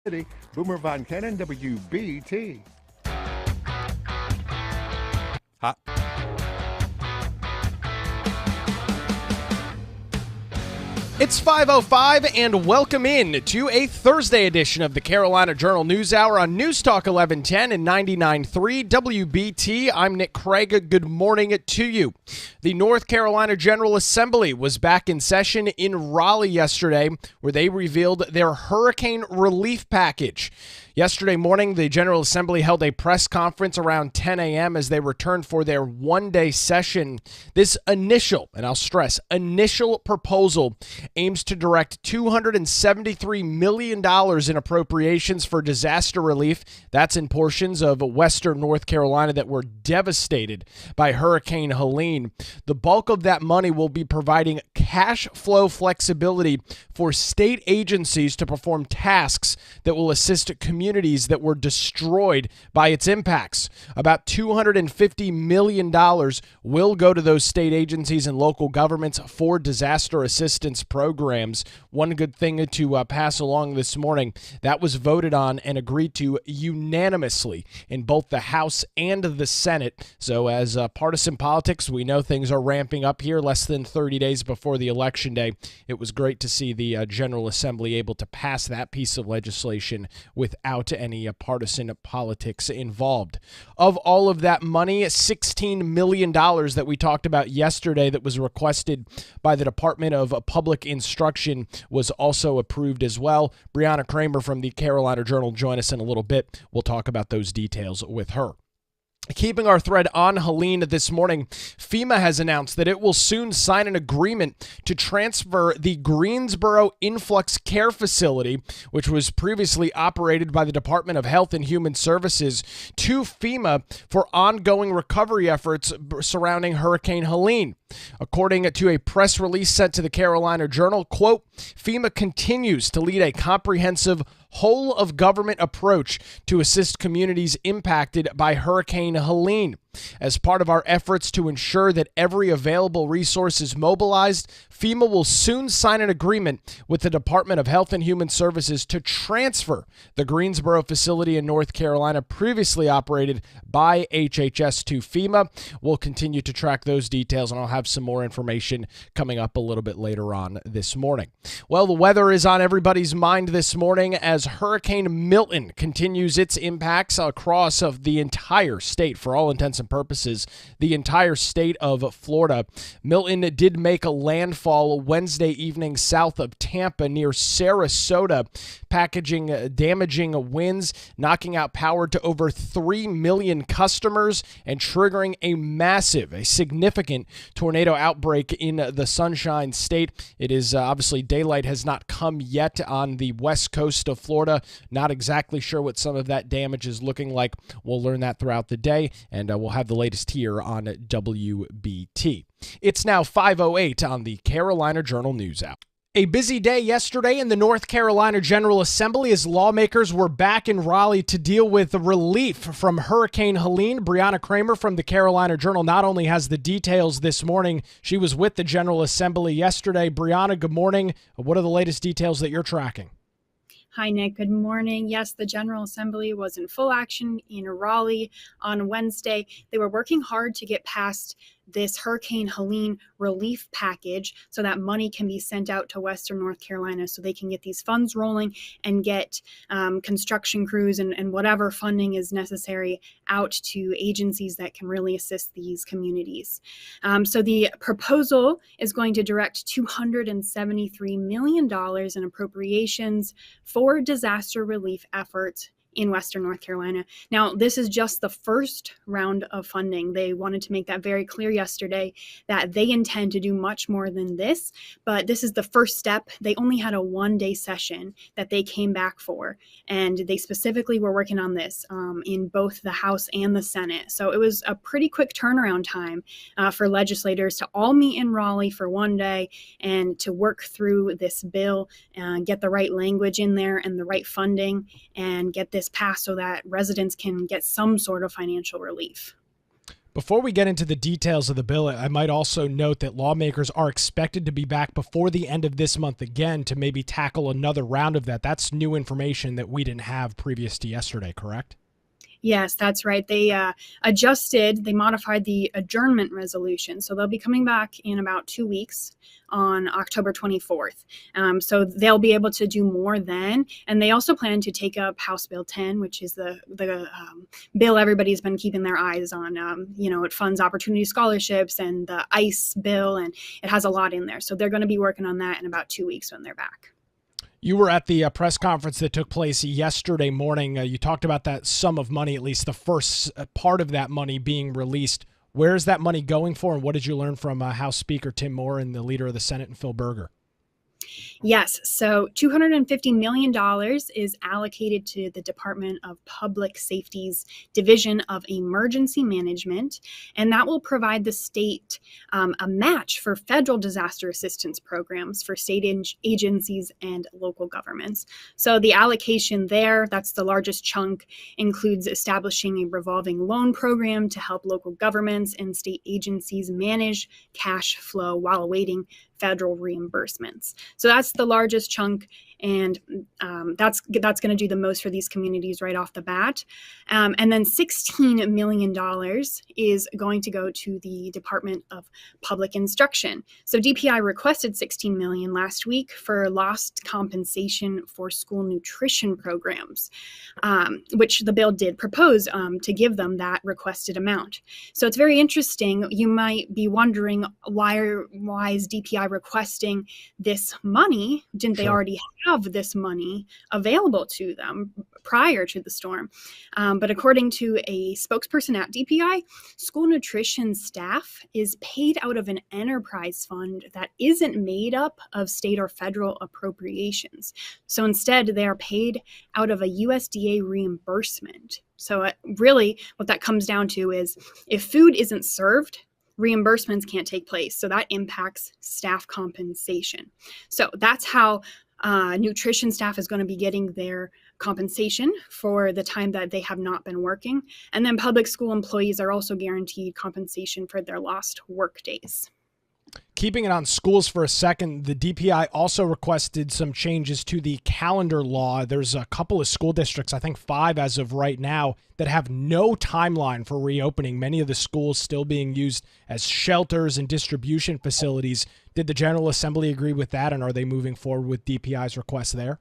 City. Boomer Von Cannon, WBT. Hot. It's 5:05 and welcome in to a Thursday edition of the Carolina Journal News Hour on News Talk 1110 and 99.3 WBT. I'm Nick Craig. Good morning to you. The North Carolina General Assembly was back in session in Raleigh yesterday, where they revealed their hurricane relief package. Yesterday morning, the General Assembly held a press conference around 10 a.m. as they returned for their one-day session. This initial, and I'll stress, initial proposal aims to direct $273 million in appropriations for disaster relief. That's in portions of western North Carolina that were devastated by Hurricane Helene. The bulk of that money will be providing cash flow flexibility for state agencies to perform tasks that will assist communities that were destroyed by its impacts. About $250 million will go to those state agencies and local governments for disaster assistance programs. One good thing to pass along this morning, that was voted on and agreed to unanimously in both the House and the Senate. So as partisan politics, we know things are ramping up here less than 30 days before the election day. It was great to see the General Assembly able to pass that piece of legislation without any partisan politics involved. Of all of that money, $16 million that we talked about yesterday that was requested by the Department of Public Instruction was also approved as well. Brianna Kramer from the Carolina Journal join us in a little bit. We'll talk about those details with her. Keeping our thread on Helene this morning, FEMA has announced that it will soon sign an agreement to transfer the Greensboro Influx Care Facility, which was previously operated by the Department of Health and Human Services, to FEMA for ongoing recovery efforts surrounding Hurricane Helene. According to a press release sent to the Carolina Journal, quote, FEMA continues to lead a comprehensive whole of government approach to assist communities impacted by Hurricane Helene. As part of our efforts to ensure that every available resource is mobilized, FEMA will soon sign an agreement with the Department of Health and Human Services to transfer the Greensboro facility in North Carolina previously operated by HHS to FEMA. We'll continue to track those details, and I'll have some more information coming up a little bit later on this morning. Well, the weather is on everybody's mind this morning as Hurricane Milton continues its impacts across of the entire state for all intents and purposes, the entire state of Florida. Milton did make a landfall Wednesday evening south of Tampa near Sarasota, damaging winds, knocking out power to over 3 million customers, and triggering a significant tornado outbreak in the Sunshine State. It is obviously daylight has not come yet on the west coast of Florida. Not exactly sure what some of that damage is looking like. We'll learn that throughout the day, and we'll have the latest here on WBT. It's now 5:08 on the Carolina Journal News Hour. A busy day yesterday in the North Carolina General Assembly as lawmakers were back in Raleigh to deal with the relief from Hurricane Helene. Brianna Kramer from the Carolina Journal not only has the details this morning, she was with the General Assembly yesterday. Brianna, good morning. What are the latest details that you're tracking? Hi, Nick. Good morning. Yes, the General Assembly was in full action in Raleigh on Wednesday. They were working hard to get past this Hurricane Helene relief package so that money can be sent out to Western North Carolina so they can get these funds rolling and get construction crews and whatever funding is necessary out to agencies that can really assist these communities. So the proposal is going to direct $273 million in appropriations for disaster relief efforts in Western North Carolina. Now, this is just the first round of funding. They wanted to make that very clear yesterday that they intend to do much more than this, but this is the first step. They only had a one-day session that they came back for, and they specifically were working on this in both the House and the Senate. So it was a pretty quick turnaround time for legislators to all meet in Raleigh for one day and to work through this bill and get the right language in there and the right funding and get this passed so that residents can get some sort of financial relief. Before we get into the details of the bill, I might also note that lawmakers are expected to be back before the end of this month again to maybe tackle another round of that. That's new information that we didn't have previous to yesterday, correct? Yes, that's right. They modified the adjournment resolution. So they'll be coming back in about 2 weeks on October 24th. So they'll be able to do more then. And they also plan to take up House Bill 10, which is the bill everybody's been keeping their eyes on. It funds opportunity scholarships and the ICE bill, and it has a lot in there. So they're going to be working on that in about 2 weeks when they're back. You were at the press conference that took place yesterday morning. You talked about that sum of money, at least the first part of that money being released. Where is that money going for, and what did you learn from House Speaker Tim Moore and the leader of the Senate, Phil Berger? Yes, so $250 million is allocated to the Department of Public Safety's Division of Emergency Management, and that will provide the state a match for federal disaster assistance programs for state agencies and local governments. So the allocation there, that's the largest chunk, includes establishing a revolving loan program to help local governments and state agencies manage cash flow while awaiting federal reimbursements. So that's the largest chunk, and that's going to do the most for these communities right off the bat. And then $16 million is going to go to the Department of Public Instruction. So DPI requested $16 million last week for lost compensation for school nutrition programs, which the bill did propose to give them that requested amount. So it's very interesting. You might be wondering why is DPI requesting this money? Didn't they already have this money available to them prior to the storm? But according to a spokesperson at DPI, school nutrition staff is paid out of an enterprise fund that isn't made up of state or federal appropriations. So instead, they are paid out of a USDA reimbursement. So really what that comes down to is if food isn't served, reimbursements can't take place. So that impacts staff compensation. So that's how nutrition staff is going to be getting their compensation for the time that they have not been working. And then public school employees are also guaranteed compensation for their lost work days. Keeping it on schools for a second, the DPI also requested some changes to the calendar law. There's a couple of school districts, I think 5 as of right now, that have no timeline for reopening. Many of the schools still being used as shelters and distribution facilities. Did the General Assembly agree with that, and are they moving forward with DPI's request there?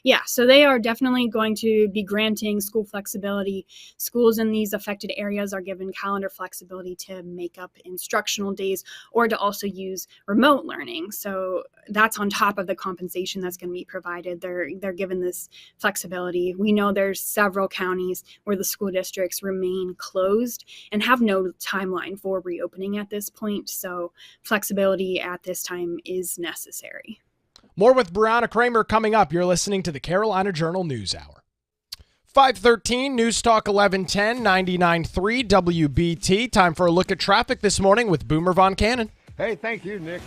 Yeah, so they are definitely going to be granting school flexibility. Schools in these affected areas are given calendar flexibility to make up instructional days or to also use remote learning. So that's on top of the compensation that's going to be provided. They're given this flexibility. We know there's several counties where the school districts remain closed and have no timeline for reopening at this point. So flexibility at this time is necessary. More with Brianna Kramer coming up. You're listening to the Carolina Journal News Hour. 5:13 News Talk 1110 99.3 WBT. Time for a look at traffic this morning with Boomer Von Cannon. Hey, thank you, Nick.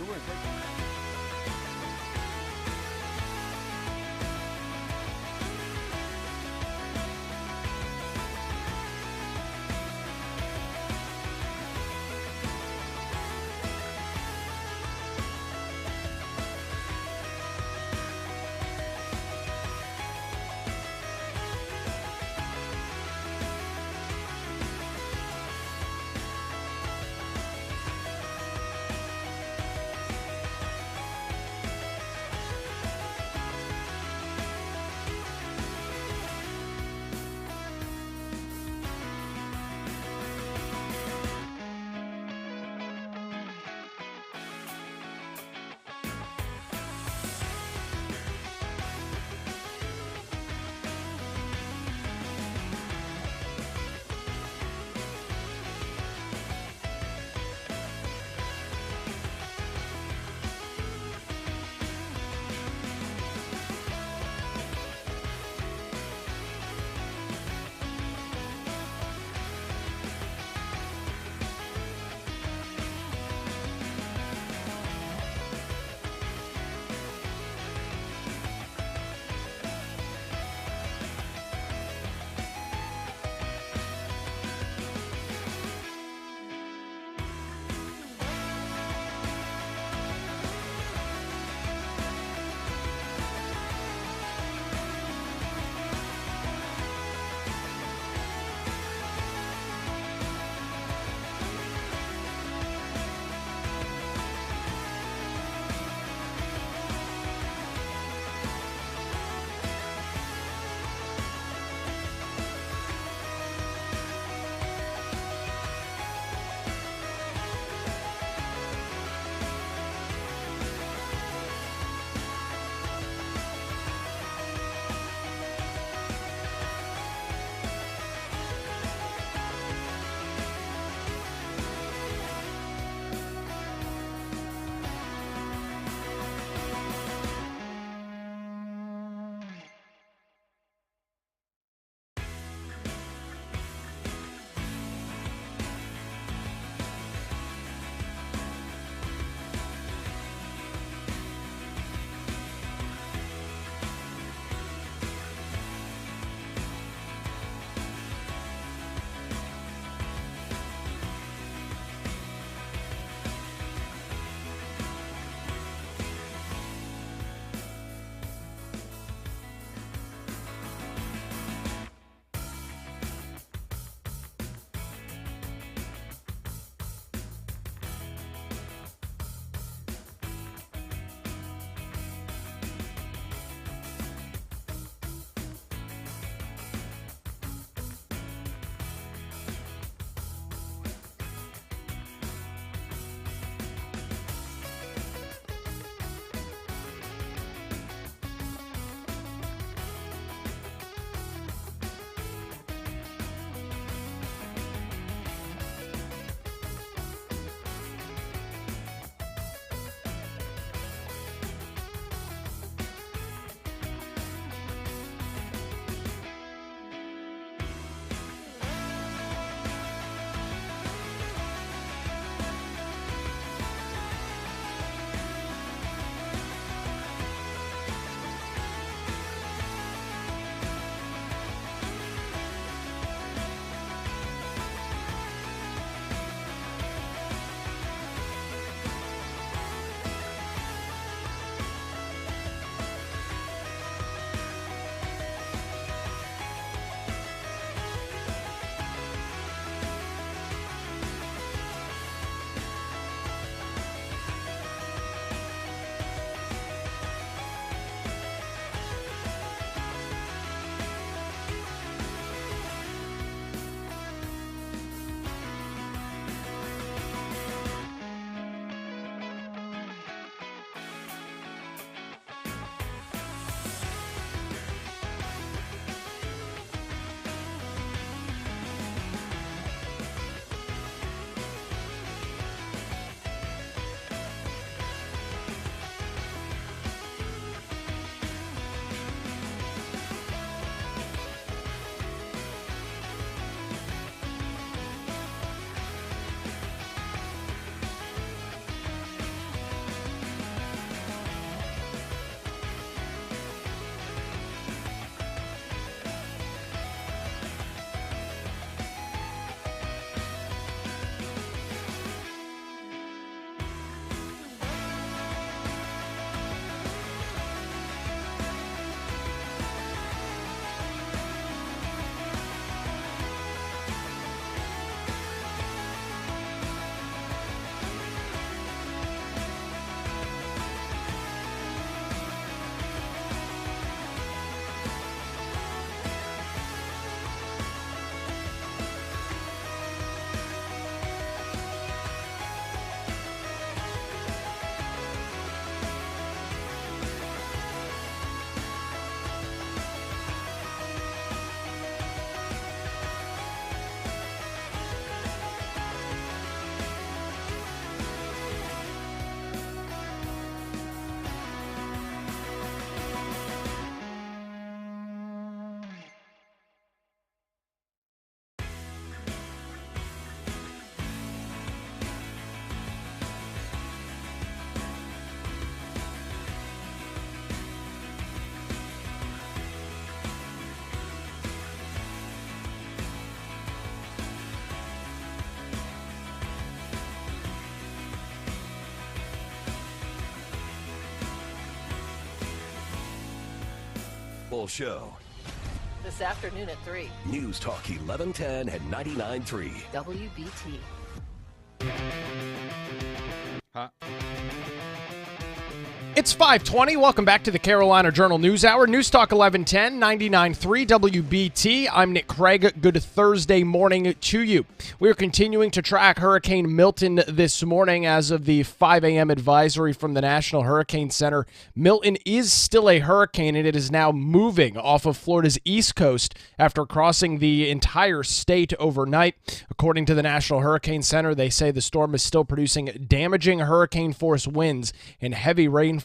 full show. This afternoon at 3. News Talk 1110 and 99.3. WBT. It's 5:20. Welcome back to the Carolina Journal News Hour. News Talk 1110, 99.3 WBT. I'm Nick Craig. Good Thursday morning to you. We are continuing to track Hurricane Milton this morning as of the 5 a.m. advisory from the National Hurricane Center. Milton is still a hurricane, and it is now moving off of Florida's east coast after crossing the entire state overnight. According to the National Hurricane Center, they say the storm is still producing damaging hurricane-force winds and heavy rainfall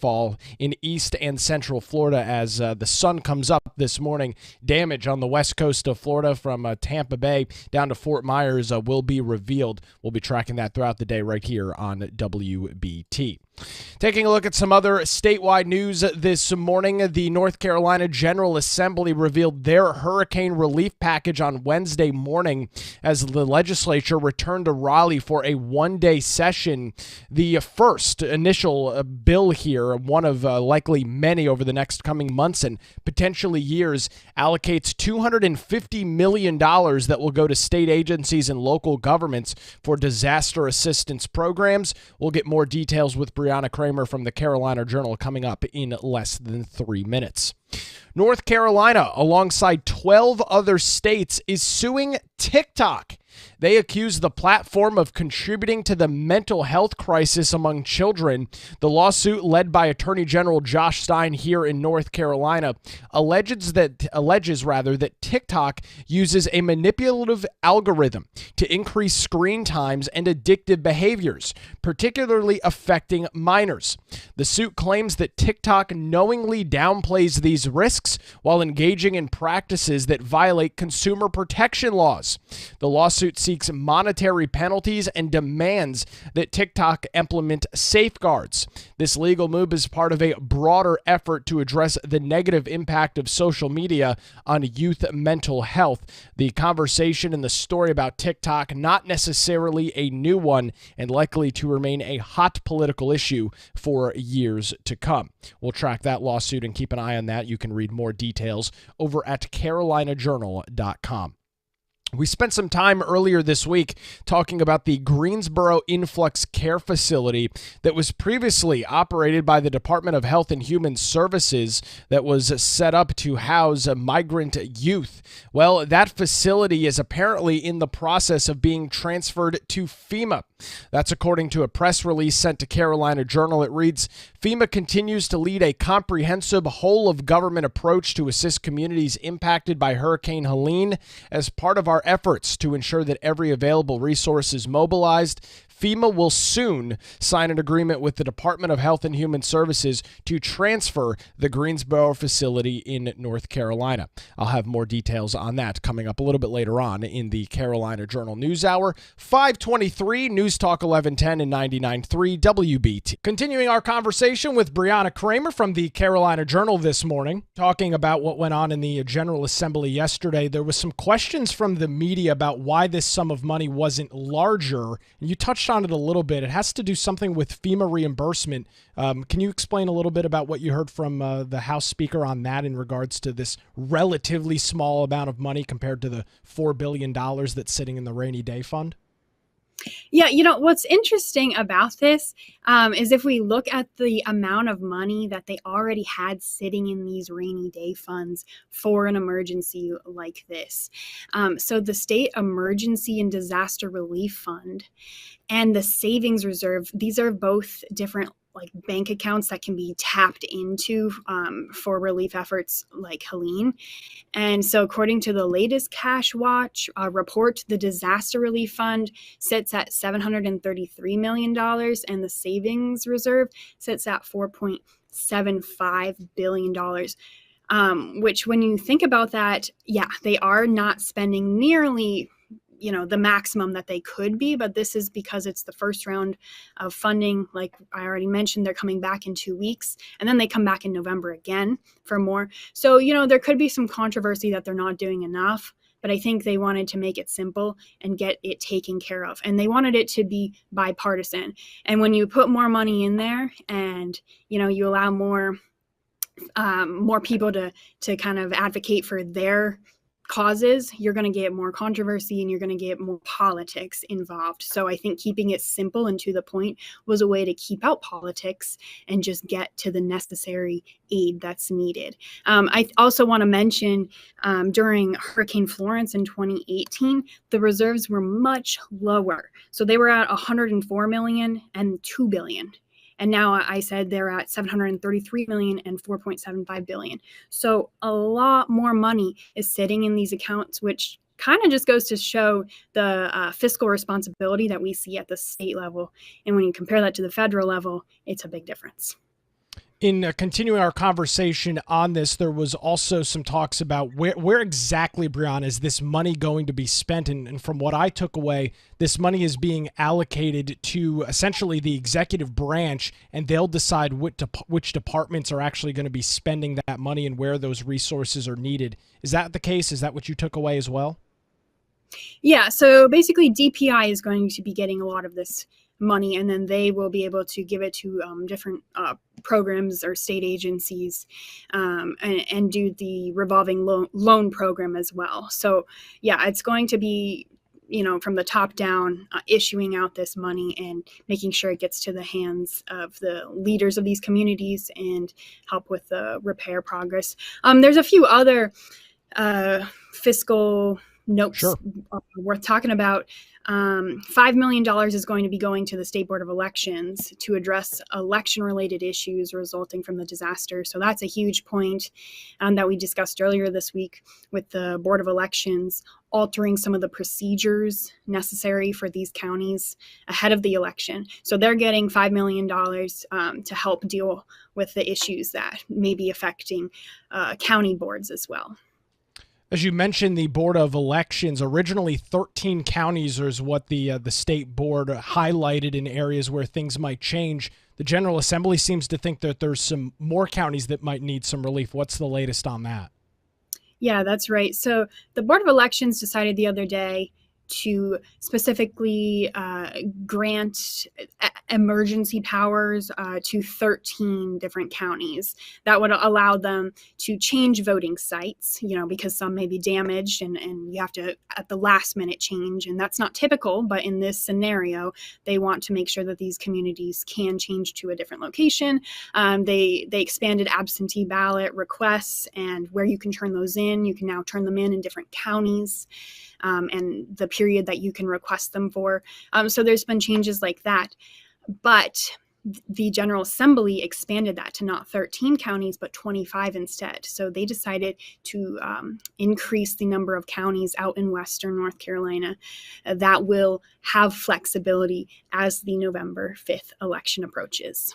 in east and central Florida as the sun comes up this morning. Damage on the west coast of Florida from Tampa Bay down to Fort Myers will be revealed. We'll be tracking that throughout the day right here on WBT. Taking a look at some other statewide news this morning, the North Carolina General Assembly revealed their hurricane relief package on Wednesday morning as the legislature returned to Raleigh for a one-day session. The first initial bill here, one of likely many over the next coming months and potentially years, allocates $250 million that will go to state agencies and local governments for disaster assistance programs. We'll get more details with Brianna Kramer from the Carolina Journal coming up in less than 3 minutes. North Carolina, alongside 12 other states, is suing TikTok. They accuse the platform of contributing to the mental health crisis among children. The lawsuit, led by Attorney General Josh Stein here in North Carolina, alleges that TikTok uses a manipulative algorithm to increase screen times and addictive behaviors, particularly affecting minors. The suit claims that TikTok knowingly downplays these risks while engaging in practices that violate consumer protection laws. The lawsuit seeks monetary penalties and demands that TikTok implement safeguards. This legal move is part of a broader effort to address the negative impact of social media on youth mental health. The conversation and the story about TikTok, not necessarily a new one and likely to remain a hot political issue for years to come. We'll track that lawsuit and keep an eye on that. You can read more details over at carolinajournal.com. We spent some time earlier this week talking about the Greensboro Influx Care Facility that was previously operated by the Department of Health and Human Services that was set up to house migrant youth. Well, that facility is apparently in the process of being transferred to FEMA. That's according to a press release sent to Carolina Journal. It reads, FEMA continues to lead a comprehensive whole-of-government approach to assist communities impacted by Hurricane Helene. As part of our efforts to ensure that every available resource is mobilized, FEMA will soon sign an agreement with the Department of Health and Human Services to transfer the Greensboro facility in North Carolina. I'll have more details on that coming up a little bit later on in the Carolina Journal News Hour. 5:23, News Talk 1110 and 99.3 WBT. Continuing our conversation with Brianna Kramer from the Carolina Journal this morning, talking about what went on in the General Assembly yesterday. There was some questions from the media about why this sum of money wasn't larger. And you touched on it a little bit. It has to do something with FEMA reimbursement. Can you explain a little bit about what you heard from the House Speaker on that in regards to this relatively small amount of money compared to the $4 billion that's sitting in the rainy day fund? Yeah, what's interesting about this is if we look at the amount of money that they already had sitting in these rainy day funds for an emergency like this. So the State Emergency and Disaster Relief Fund and the Savings Reserve, these are both different bank accounts that can be tapped into for relief efforts like Helene. And so according to the latest Cash Watch report, the Disaster Relief Fund sits at $733 million and the Savings Reserve sits at $4.75 billion. Which when you think about that, yeah, they are not spending nearly the maximum that they could be, but this is because it's the first round of funding. Like I already mentioned, they're coming back in 2 weeks, and then they come back in November again for more. So, there could be some controversy that they're not doing enough, but I think they wanted to make it simple and get it taken care of. And they wanted it to be bipartisan. And when you put more money in there and, you allow more more people to kind of advocate for their causes, you're going to get more controversy and you're going to get more politics involved. So I think keeping it simple and to the point was a way to keep out politics and just get to the necessary aid that's needed. I also want to mention during Hurricane Florence in 2018, the reserves were much lower. So they were at 104 million and 2 billion. And now I said they're at 733 million and 4.75 billion. So a lot more money is sitting in these accounts, which kind of just goes to show the fiscal responsibility that we see at the state level. And when you compare that to the federal level, it's a big difference. In continuing our conversation on this, there was also some talks about where exactly, Brianna, is this money going to be spent? And from what I took away, this money is being allocated to essentially the executive branch, and they'll decide which departments are actually going to be spending that money and where those resources are needed. Is that the case? Is that what you took away as well? Yeah, so basically DPI is going to be getting a lot of this money, and then they will be able to give it to different programs or state agencies and do the revolving loan program as well. So yeah, it's going to be, from the top down, issuing out this money and making sure it gets to the hands of the leaders of these communities and help with the repair progress. There's a few other fiscal notes worth talking about. $5 million is going to be going to the State Board of Elections to address election-related issues resulting from the disaster. So that's a huge point that we discussed earlier this week with the Board of Elections, altering some of the procedures necessary for these counties ahead of the election. So they're getting $5 million to help deal with the issues that may be affecting county boards as well. As you mentioned, the Board of Elections, originally 13 counties is what the state board highlighted in areas where things might change. The General Assembly seems to think that there's some more counties that might need some relief. What's the latest on that? Yeah, that's right. So the Board of Elections decided the other day to specifically grant emergency powers to 13 different counties that would allow them to change voting sites, because some may be damaged and you have to at the last minute change. And that's not typical, but in this scenario, they want to make sure that these communities can change to a different location. They expanded absentee ballot requests and where you can turn those in. You can now turn them in different counties. And the period that you can request them for. So there's been changes like that. But the General Assembly expanded that to not 13 counties, but 25 instead. So they decided to increase the number of counties out in Western North Carolina that will have flexibility as the November 5th election approaches.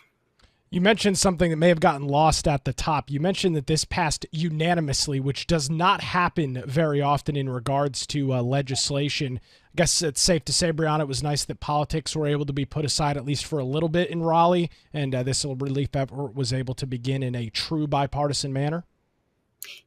You mentioned something that may have gotten lost at the top. You mentioned that this passed unanimously, which does not happen very often in regards to legislation. I guess it's safe to say, Brianna, it was nice that politics were able to be put aside at least for a little bit in Raleigh, and this relief effort was able to begin in a true bipartisan manner.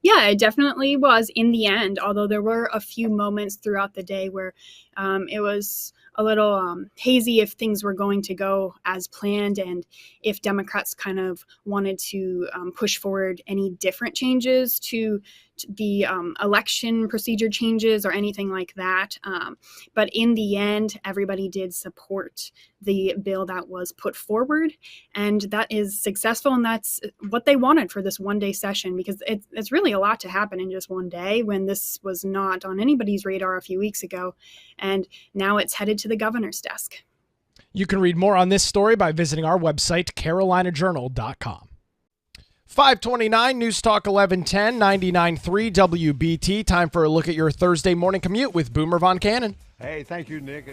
Yeah, it definitely was in the end, although there were a few moments throughout the day where it was a little hazy if things were going to go as planned and if Democrats kind of wanted to push forward any different changes to the election procedure changes or anything like that. But in the end, everybody did support the bill that was put forward, and that is successful, and that's what they wanted for this one-day session, because it's really a lot to happen in just one day when this was not on anybody's radar a few weeks ago, and now it's headed to the governor's desk. You can read more on this story by visiting our website, carolinajournal.com. 529 News Talk 1110 99.3 WBT. Time for a look at your Thursday morning commute with Boomer Von Cannon. Hey, thank you, Nick.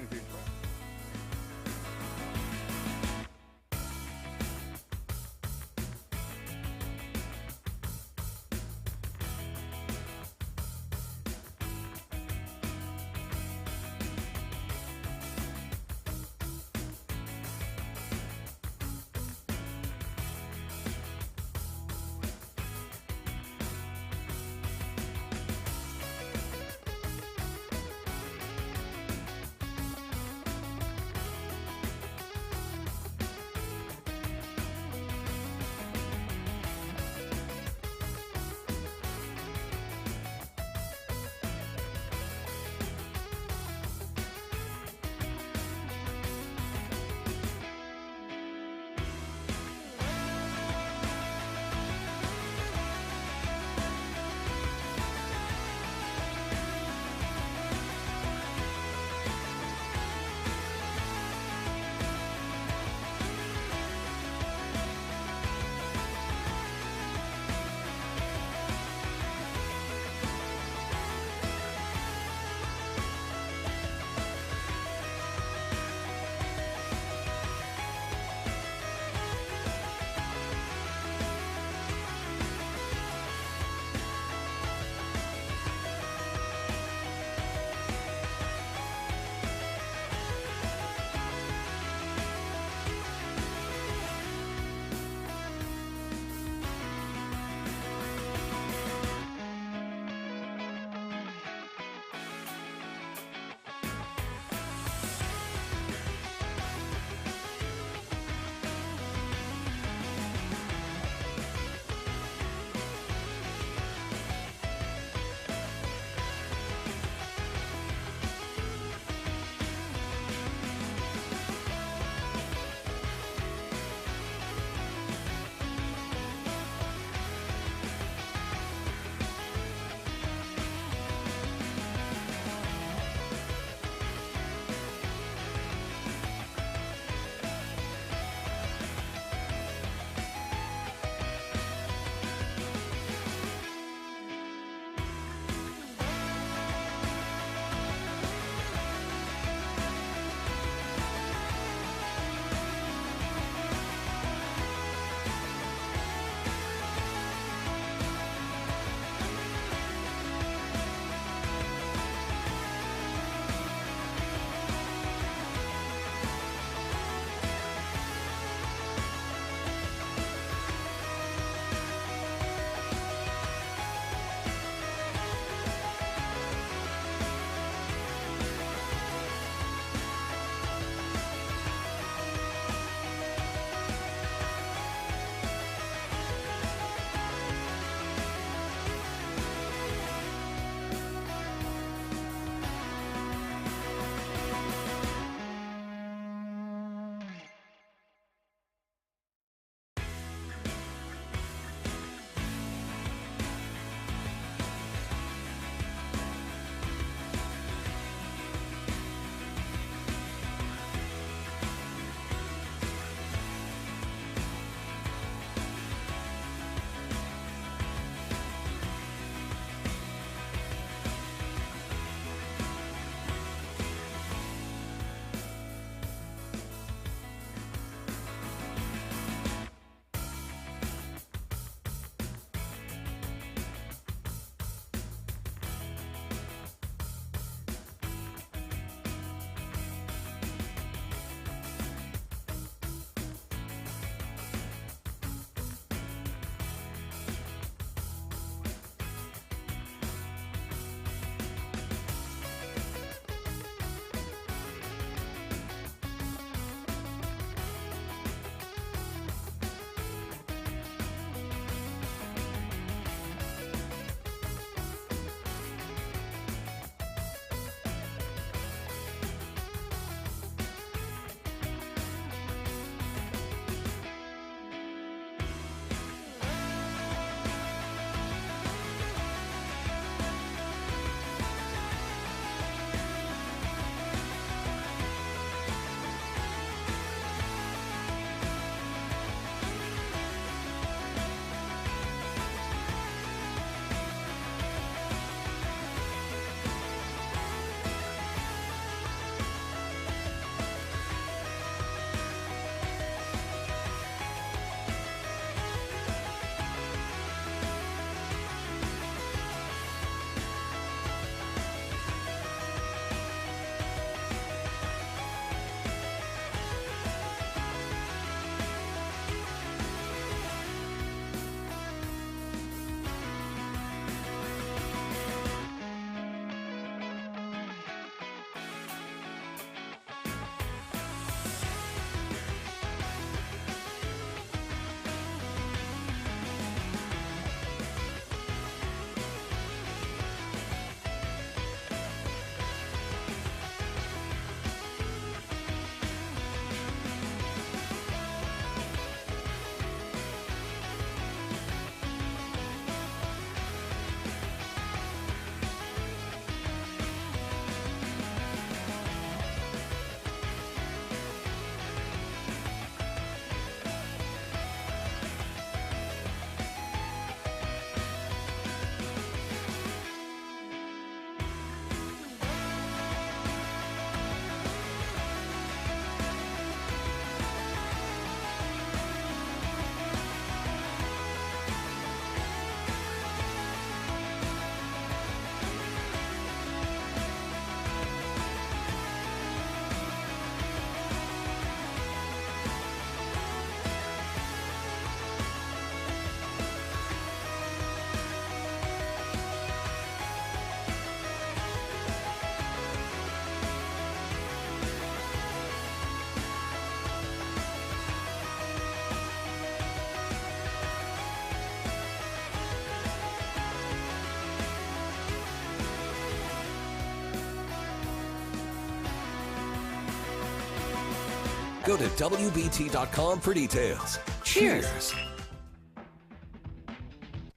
Go to WBT.com for details. Cheers.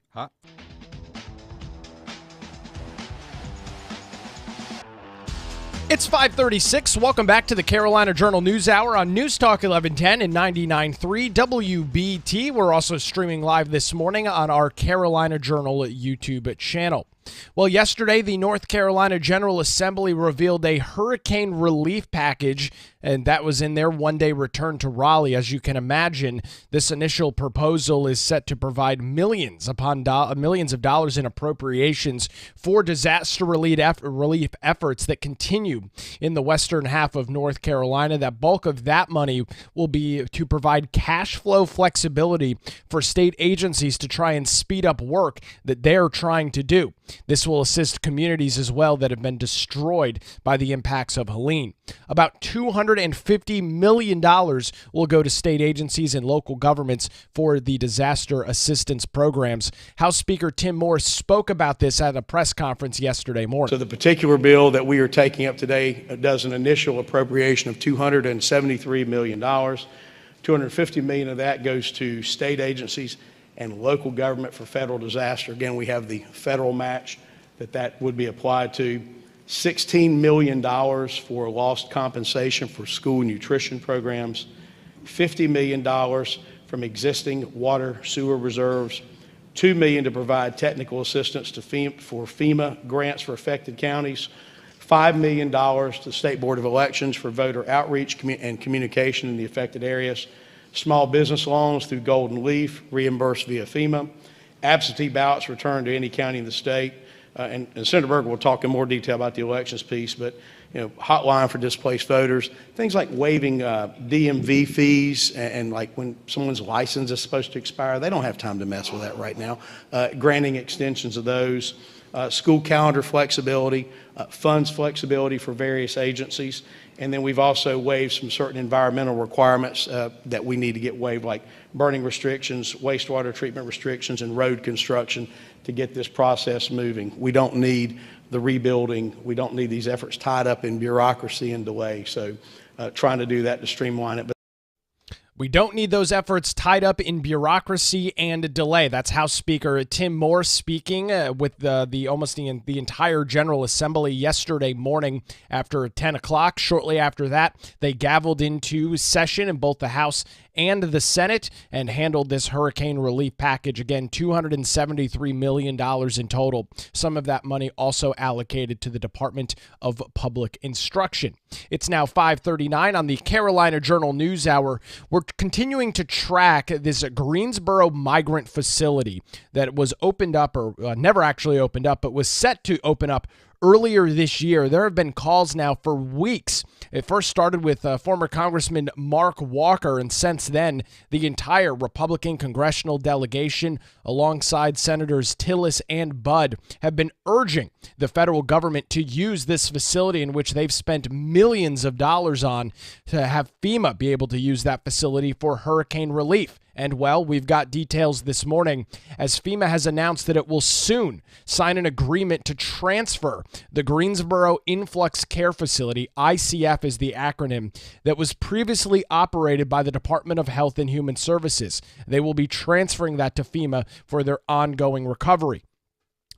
Huh? It's 5:36. Welcome back to the Carolina Journal News Hour on News Talk 1110 and 99.3 WBT. We're also streaming live this morning on our Carolina Journal YouTube channel. Well, yesterday, the North Carolina General Assembly revealed a hurricane relief package, and that was in their one-day return to Raleigh. As you can imagine, this initial proposal is set to provide millions upon millions of dollars in appropriations for disaster relief efforts that continue in the western half of North Carolina. That bulk of that money will be to provide cash flow flexibility for state agencies to try and speed up work that they're trying to do. This will assist communities as well that have been destroyed by the impacts of Helene. About $250 million will go to state agencies and local governments for the disaster assistance programs. House Speaker Tim Moore spoke about this at a press conference yesterday morning. So the particular bill that we are taking up today does an initial appropriation of $273 million. $250 million of that goes to state agencies and local government for federal disaster. Again, we have the federal match that would be applied to. $16 million for lost compensation for school nutrition programs. $50 million from existing water sewer reserves. $2 million to provide technical assistance to for FEMA grants for affected counties. $5 million to the State Board of Elections for voter outreach and communication in the affected areas. Small business loans through Golden Leaf, reimbursed via FEMA. Absentee ballots returned to any county in the state. And Senator Berger will talk in more detail about the elections piece, but hotline for displaced voters, things like waiving DMV fees and like when someone's license is supposed to expire, they don't have time to mess with that right now. Granting extensions of those. School calendar flexibility, funds flexibility for various agencies. And then we've also waived some certain environmental requirements that we need to get waived, like burning restrictions, wastewater treatment restrictions, and road construction to get this process moving. We don't need the rebuilding. We don't need these efforts tied up in bureaucracy and delay. So trying to do that to streamline it. We don't need those efforts tied up in bureaucracy and delay. That's House Speaker Tim Moore speaking with the entire General Assembly yesterday morning after 10 o'clock. Shortly after that, they gavelled into session in both the House and the Senate and handled this hurricane relief package. Again, $273 million in total. Some of that money also allocated to the Department of Public Instruction. It's now 5:39 on the Carolina Journal News Hour. We're continuing to track this Greensboro migrant facility that was opened up, or never actually opened up, but was set to open up earlier this year. There have been calls now for weeks. It first started with former Congressman Mark Walker, and since then, the entire Republican congressional delegation, alongside Senators Tillis and Budd, have been urging the federal government to use this facility in which they've spent millions of dollars on to have FEMA be able to use that facility for hurricane relief. And, well, we've got details this morning as FEMA has announced that it will soon sign an agreement to transfer the Greensboro Influx Care Facility, ICF is the acronym, that was previously operated by the Department of Health and Human Services. They will be transferring that to FEMA for their ongoing recovery.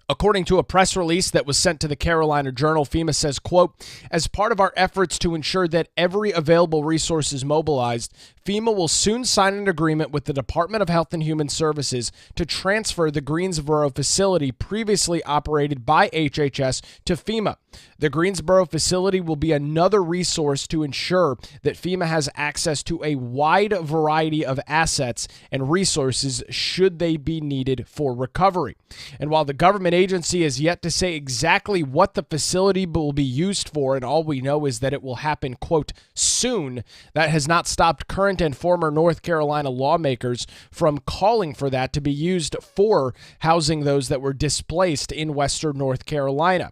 According to a press release that was sent to the Carolina Journal, FEMA says, quote, as part of our efforts to ensure that every available resource is mobilized, FEMA will soon sign an agreement with the Department of Health and Human Services to transfer the Greensboro facility previously operated by HHS to FEMA. The Greensboro facility will be another resource to ensure that FEMA has access to a wide variety of assets and resources should they be needed for recovery. And while the government agency has yet to say exactly what the facility will be used for, and all we know is that it will happen, quote, soon, that has not stopped current and former North Carolina lawmakers from calling for that to be used for housing those that were displaced in western North Carolina.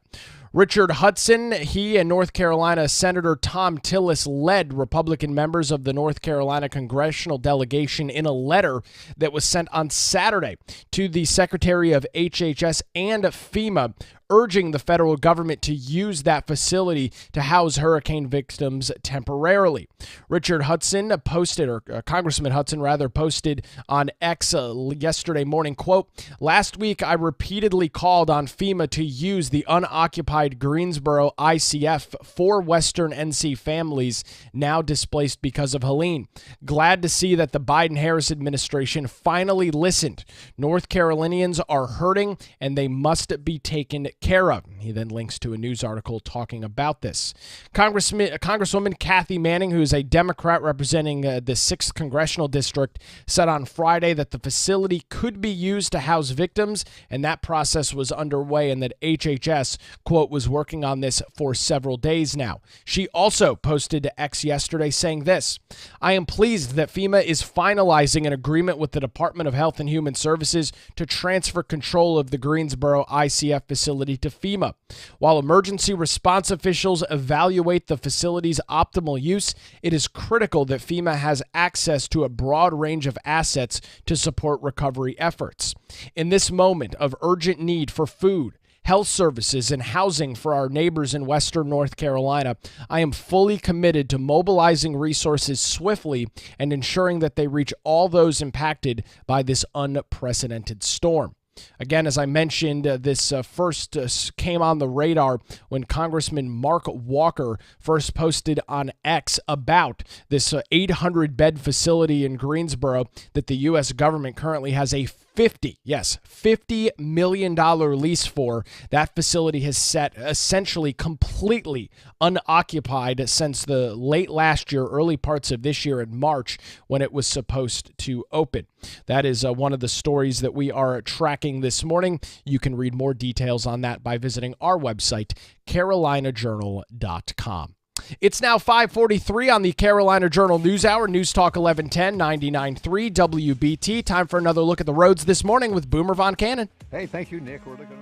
Richard Hudson, he and North Carolina Senator Thom Tillis led Republican members of the North Carolina congressional delegation in a letter that was sent on Saturday to the Secretary of HHS and FEMA, urging the federal government to use that facility to house hurricane victims temporarily. Richard Hudson posted, or Congressman Hudson rather, posted on X yesterday morning, quote, "Last week I repeatedly called on FEMA to use the unoccupied Greensboro ICF for Western NC families now displaced because of Helene. Glad to see that the Biden-Harris administration finally listened. North Carolinians are hurting and they must be taken care of." He then links to a news article talking about this. Congresswoman Kathy Manning, who is a Democrat representing the 6th Congressional District, said on Friday that the facility could be used to house victims, and that process was underway, and that HHS, quote, was working on this for several days now. She also posted to X yesterday saying this: "I am pleased that FEMA is finalizing an agreement with the Department of Health and Human Services to transfer control of the Greensboro ICF facility to FEMA. While emergency response officials evaluate the facility's optimal use, it is critical that FEMA has access to a broad range of assets to support recovery efforts. In this moment of urgent need for food, health services, and housing for our neighbors in Western North Carolina, I am fully committed to mobilizing resources swiftly and ensuring that they reach all those impacted by this unprecedented storm." Again, as I mentioned, this first came on the radar when Congressman Mark Walker first posted on X about this 800-bed facility in Greensboro that the U.S. government currently has a $50 million lease for. That facility has sat essentially completely unoccupied since the late last year, early parts of this year in March, when it was supposed to open. That is one of the stories that we are tracking this morning. You can read more details on that by visiting our website, carolinajournal.com. It's now 5:43 on the Carolina Journal News Hour, News Talk 1110, 99.3 WBT. Time for another look at the roads this morning with Boomer Von Cannon. Hey, thank you, Nick. We're looking over.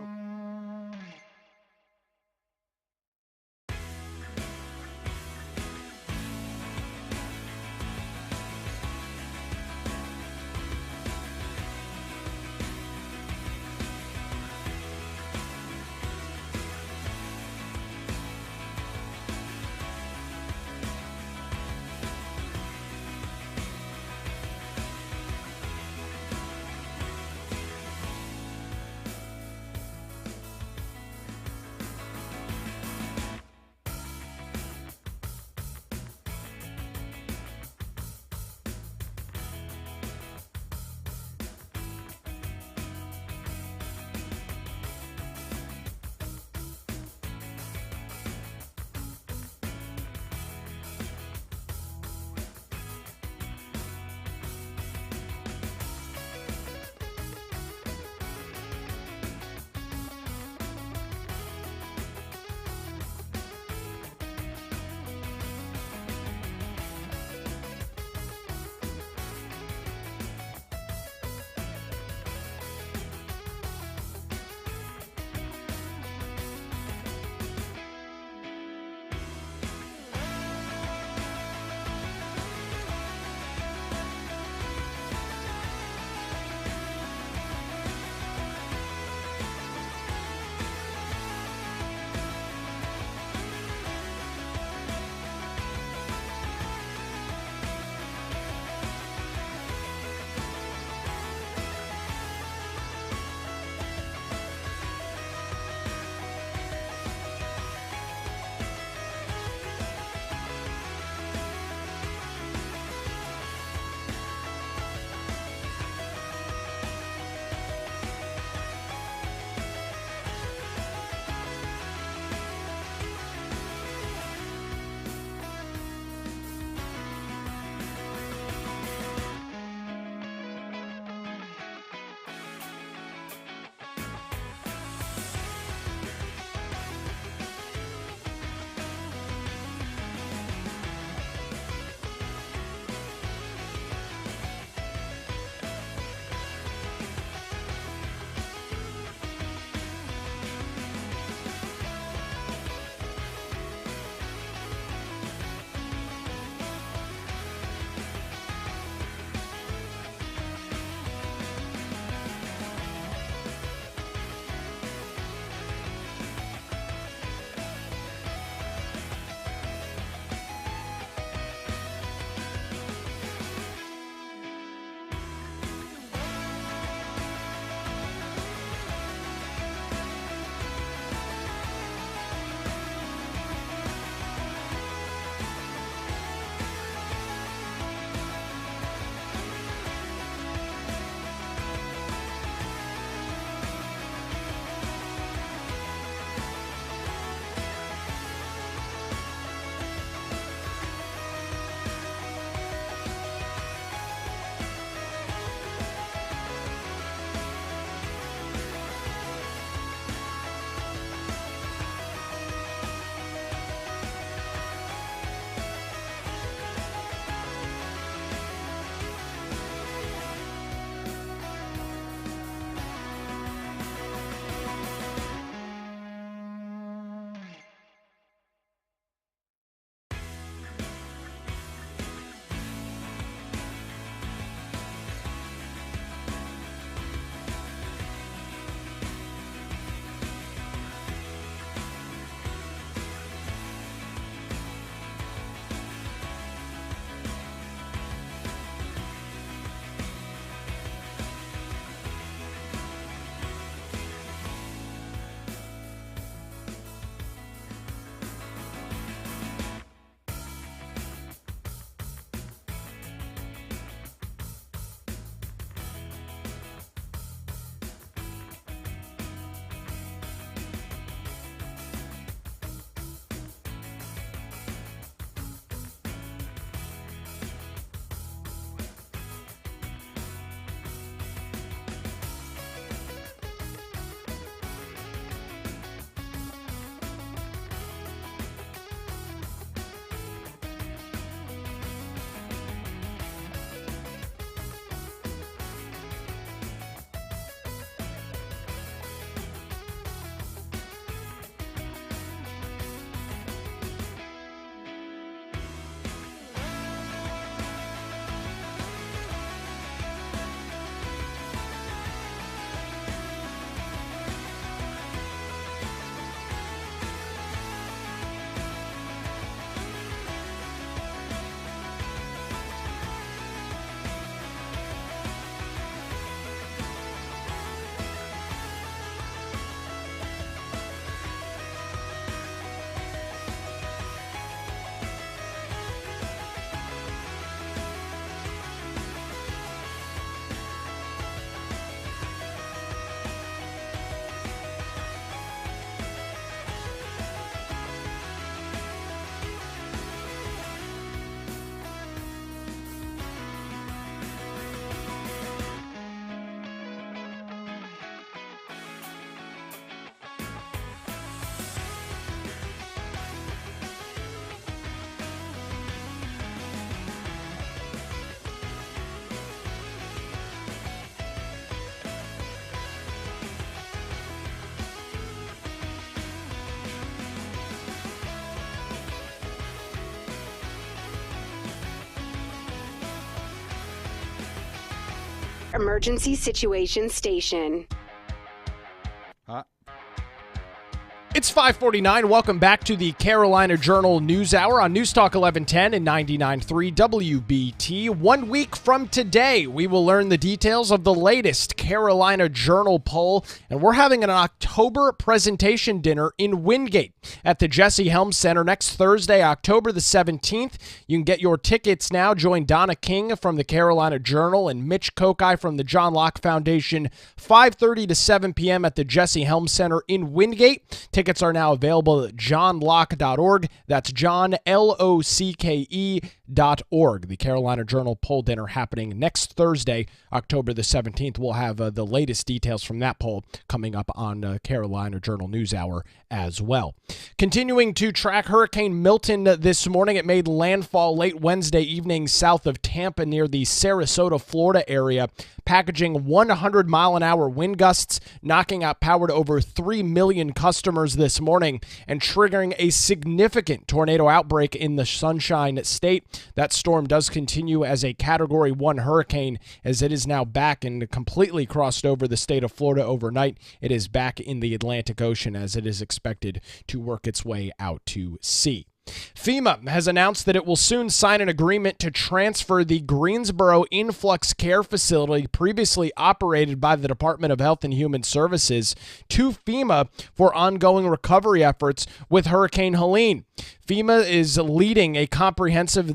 Emergency Situation Station. It's 5:49. Welcome back to the Carolina Journal News Hour on News Talk 1110 and 99.3 WBT. 1 week from today, we will learn the details of the latest Carolina Journal poll, and we're having an October presentation dinner in Wingate at the Jesse Helms Center next Thursday, October the 17th. You can get your tickets now. Join Donna King from the Carolina Journal and Mitch Kokai from the John Locke Foundation, 5:30 to 7 p.m. at the Jesse Helms Center in Wingate. Tickets are now available at johnlocke.org. That's johnlocke.org. The Carolina Journal poll dinner happening next Thursday, October the 17th. We'll have the latest details from that poll coming up on Carolina Journal News Hour as well. Continuing to track Hurricane Milton this morning, it made landfall late Wednesday evening south of Tampa near the Sarasota, Florida area, packaging 100-mile-an-hour wind gusts, knocking out power to over 3 million customers this morning and triggering a significant tornado outbreak in the Sunshine State. That storm does continue as a Category 1 hurricane as it is now back and completely crossed over the state of Florida overnight. It is back in the Atlantic Ocean as it is expected to work its way out to sea. FEMA has announced that it will soon sign an agreement to transfer the Greensboro Influx Care Facility, previously operated by the Department of Health and Human Services, to FEMA for ongoing recovery efforts with Hurricane Helene. FEMA is leading a comprehensive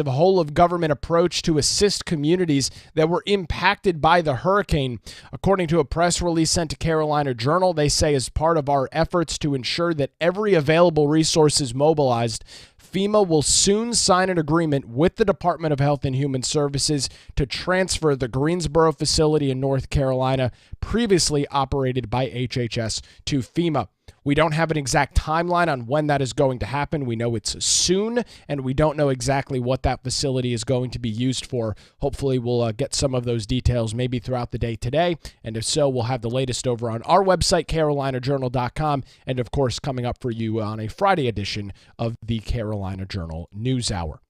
whole-of-government approach to assist communities that were impacted by the hurricane. According to a press release sent to Carolina Journal, they say as part of our efforts to ensure that every available resource is mobilized, FEMA will soon sign an agreement with the Department of Health and Human Services to transfer the Greensboro facility in North Carolina, previously operated by HHS, to FEMA. We don't have an exact timeline on when that is going to happen. We know it's soon, and we don't know exactly what that facility is going to be used for. Hopefully, we'll get some of those details maybe throughout the day today, and if so, we'll have the latest over on our website, carolinajournal.com, and of course, coming up for you on a Friday edition of the Carolina Journal News Hour.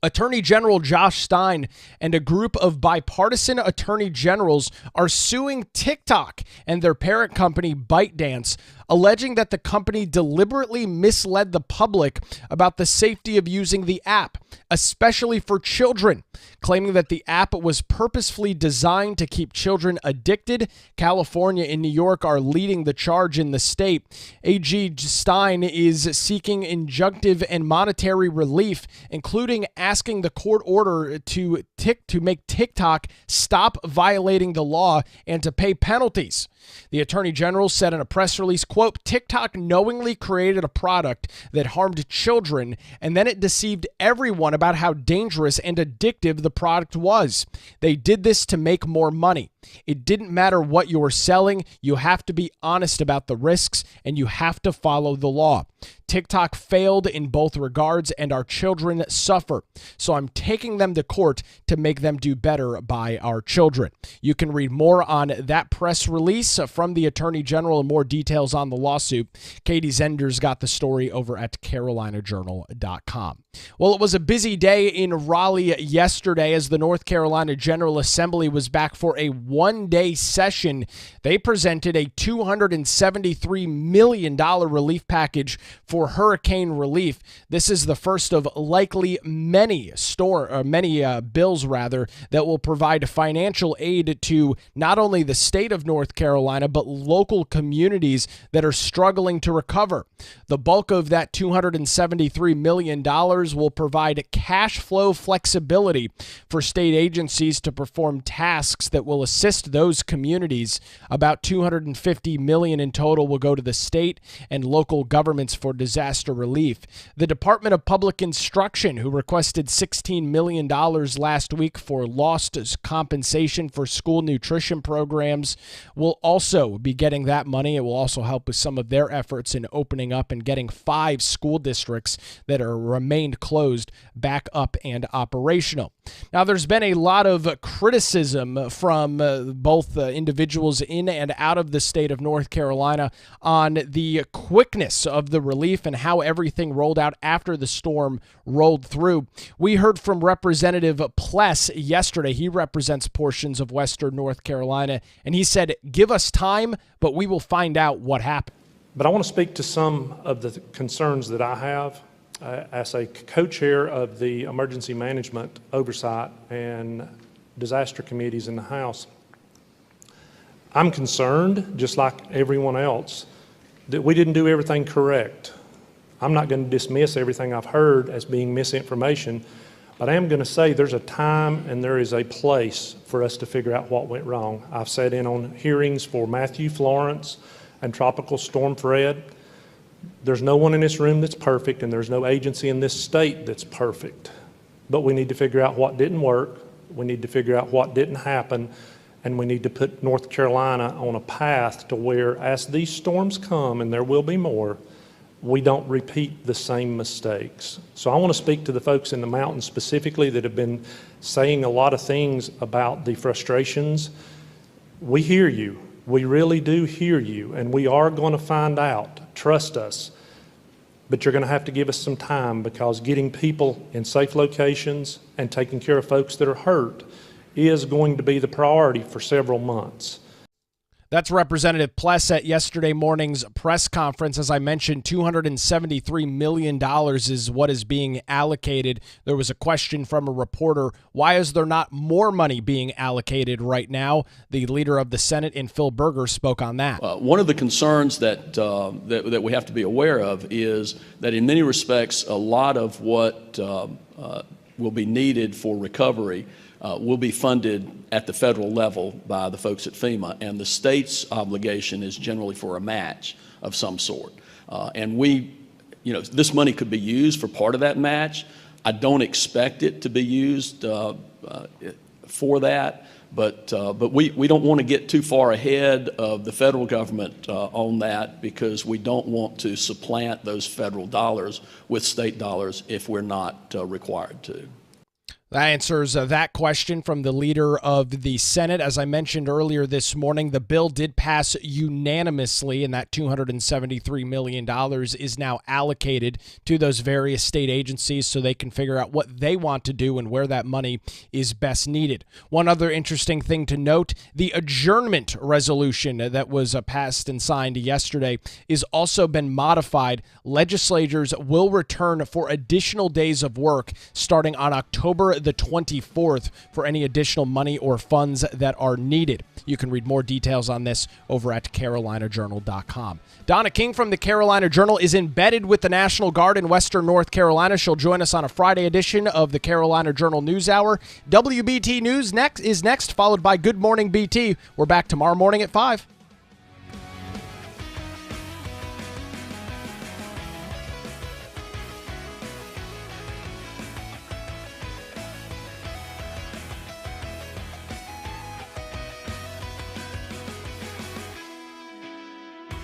Attorney General Josh Stein and a group of bipartisan attorney generals are suing TikTok and their parent company ByteDance, alleging that the company deliberately misled the public about the safety of using the app, especially for children, claiming that the app was purposefully designed to keep children addicted. California and New York are leading the charge in the state. AG Stein is seeking injunctive and monetary relief, including asking the court order to make TikTok stop violating the law and to pay penalties. The Attorney General said in a press release, quote, TikTok knowingly created a product that harmed children, and then it deceived everyone about how dangerous and addictive the product was. They did this to make more money. It didn't matter what you were selling. You have to be honest about the risks, and you have to follow the law. TikTok failed in both regards, and our children suffer. So I'm taking them to court to make them do better by our children. You can read more on that press release from the Attorney General and more details on the lawsuit. Katie Zender's got the story over at carolinajournal.com. Well, it was a busy day in Raleigh yesterday as the North Carolina General Assembly was back for a one-day session. They presented a $273 million relief package for hurricane relief. This is the first of likely many bills that will provide financial aid to not only the state of North Carolina, but local communities that are struggling to recover. The bulk of that $273 million will provide cash flow flexibility for state agencies to perform tasks that will assist those communities. About $250 million in total will go to the state and local governments for disaster relief. The Department of Public Instruction, who requested $16 million last week for lost compensation for school nutrition programs, will also be getting that money. It will also help with some of their efforts in opening up and getting 5 school districts that are remained closed back up and operational. Now, there's been a lot of criticism from both individuals in and out of the state of North Carolina on the quickness of the relief and how everything rolled out after the storm rolled through. We heard from Representative Pless yesterday. He represents portions of western North Carolina, and he said, "Give us time, but we will find out what happened." But I want to speak to some of the concerns that I have as a co-chair of the Emergency Management Oversight and Disaster Committees in the House. I'm concerned, just like everyone else, that we didn't do everything correct. I'm not going to dismiss everything I've heard as being misinformation, but I am going to say there's a time and there is a place for us to figure out what went wrong. I've sat in on hearings for Matthew Florence and Tropical Storm Fred. There's no one in this room that's perfect, and there's no agency in this state that's perfect. But we need to figure out what didn't work, we need to figure out what didn't happen, and we need to put North Carolina on a path to where, as these storms come, and there will be more, we don't repeat the same mistakes. So I want to speak to the folks in the mountains specifically that have been saying a lot of things about the frustrations. We hear you. We really do hear you, and we are going to find out. Trust us. But you're going to have to give us some time, because getting people in safe locations and taking care of folks that are hurt is going to be the priority for several months. That's Representative Pless at yesterday morning's press conference. As I mentioned, $273 million is what is being allocated. There was a question from a reporter, why is there not more money being allocated right now? The leader of the Senate, Phil Berger, spoke on that. One of the concerns that we have to be aware of is that in many respects, a lot of what will be needed for recovery will be funded at the federal level by the folks at FEMA, and the state's obligation is generally for a match of some sort. And this money could be used for part of that match. I don't expect it to be used for that, but we don't want to get too far ahead of the federal government on that, because we don't want to supplant those federal dollars with state dollars if we're not required to. That answers that question from the leader of the Senate. As I mentioned earlier this morning, the bill did pass unanimously, and that $273 million is now allocated to those various state agencies so they can figure out what they want to do and where that money is best needed. One other interesting thing to note, the adjournment resolution that was passed and signed yesterday is also been modified. Legislators will return for additional days of work starting on October the 24th for any additional money or funds that are needed. You can read more details on this over at carolinajournal.com. Donna King from the Carolina Journal is embedded with the National Guard in Western North Carolina. She'll join us on a Friday edition of the Carolina Journal News Hour. WBT News is next, followed by Good Morning BT. We're back tomorrow morning at 5.